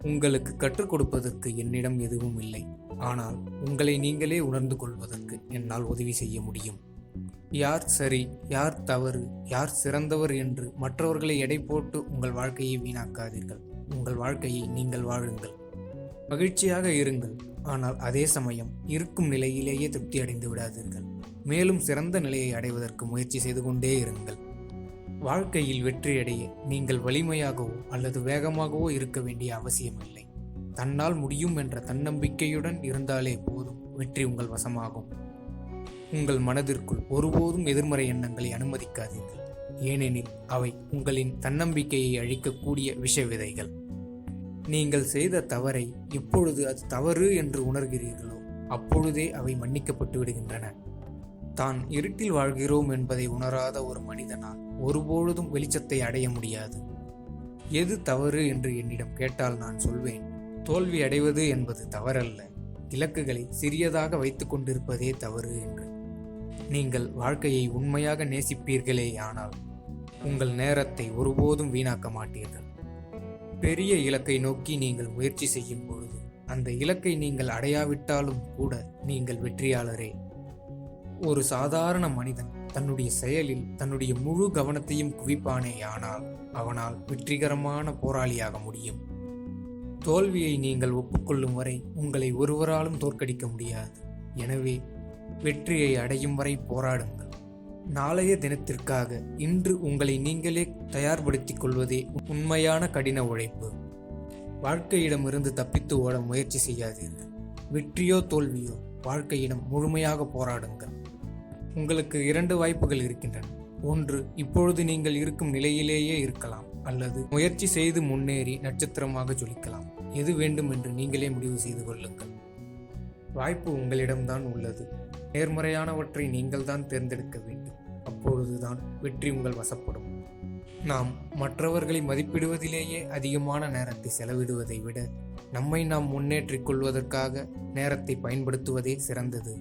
உங்களுக்கு கற்றுக் கொடுப்பதற்கு என்னிடம் எதுவும் இல்லை. ஆனால் உங்களை நீங்களே உணர்ந்து கொள்வதற்கு என்னால் உதவி செய்ய முடியும். யார் சரி, யார் தவறு, யார் சிறந்தவர் என்று மற்றவர்களை எடை போட்டு உங்கள் வாழ்க்கையை வீணாக்காதீர்கள். உங்கள் வாழ்க்கையை நீங்கள் வாழுங்கள். மகிழ்ச்சியாக இருங்கள். ஆனால் அதே சமயம் இருக்கும் நிலையிலேயே திருப்தி அடைந்து விடாதீர்கள். மேலும் சிறந்த நிலையை அடைவதற்கு முயற்சி செய்து கொண்டே இருங்கள். வாழ்க்கையில் வெற்றியடைய நீங்கள் வலிமையாகவோ அல்லது வேகமாகவோ இருக்க வேண்டிய அவசியமில்லை. தன்னால் முடியும் என்ற தன்னம்பிக்கையுடன் இருந்தாலே போதும், வெற்றி உங்கள் வசமாகும். உங்கள் மனதிற்குள் ஒருபோதும் எதிர்மறை எண்ணங்களை அனுமதிக்காதீர்கள். ஏனெனில் அவை உங்களின் தன்னம்பிக்கையை அழிக்கக்கூடிய விஷ விதைகள். நீங்கள் செய்த தவறை எப்பொழுது அது தவறு என்று உணர்கிறீர்களோ அப்பொழுதே அவை மன்னிக்கப்பட்டு விடுகின்றன. தான் இருட்டில் வாழ்கிறோம் என்பதை உணராத ஒரு மனிதனால் ஒருபொழுதும் வெளிச்சத்தை அடைய முடியாது. எது தவறு என்று என்னிடம் கேட்டால் நான் சொல்வேன், தோல்வி அடைவது என்பது தவறல்ல, இலக்குகளை சிறியதாக வைத்துக் கொண்டிருப்பதே தவறு என்று. நீங்கள் வாழ்க்கையை உண்மையாக நேசிப்பீர்களேயானால் உங்கள் நேரத்தை ஒருபோதும் வீணாக்க மாட்டீர்கள். பெரிய இலக்கை நோக்கி நீங்கள் முயற்சி செய்யும் பொழுது அந்த இலக்கை நீங்கள் அடையாவிட்டாலும் கூட நீங்கள் வெற்றியாளரே. ஒரு சாதாரண மனிதன் தன்னுடைய செயலில் தன்னுடைய முழு கவனத்தையும் குவிப்பானேயானால் அவனால் வெற்றிகரமான போராளியாக முடியும். தோல்வியை நீங்கள் ஒப்புக்கொள்ளும் வரை உங்களை ஒருவராலும் தோற்கடிக்க முடியாது. எனவே வெற்றியை அடையும் வரை போராடுங்கள். நாளைய தினத்திற்காக இன்று உங்களை நீங்களே தயார்படுத்திக் கொள்வதே உண்மையான கடின உழைப்பு. வாழ்க்கையிடமிருந்து தப்பித்து ஓட முயற்சி செய்யாதீர்கள். வெற்றியோ தோல்வியோ வாழ்க்கையிடம் முழுமையாக போராடுங்கள். உங்களுக்கு 2 வாய்ப்புகள் இருக்கின்றன. ஒன்று, இப்பொழுது நீங்கள் இருக்கும் நிலையிலேயே இருக்கலாம், அல்லது முயற்சி செய்து முன்னேறி நட்சத்திரமாக ஜொலிக்கலாம். எது வேண்டும் என்று நீங்களே முடிவு செய்து கொள்ளுங்கள். வாய்ப்பு உங்களிடம்தான் உள்ளது. நேர்மறையானவற்றை நீங்கள் தான் தேர்ந்தெடுக்க வேண்டும். அப்பொழுதுதான் வெற்றி உங்கள் வசப்படும். நாம் மற்றவர்களை மதிப்பிடுவதிலேயே அதிகமான நேரத்தை செலவிடுவதை விட நம்மை நாம் முன்னேற்றிக் கொள்வதற்காக நேரத்தை பயன்படுத்துவதே சிறந்தது.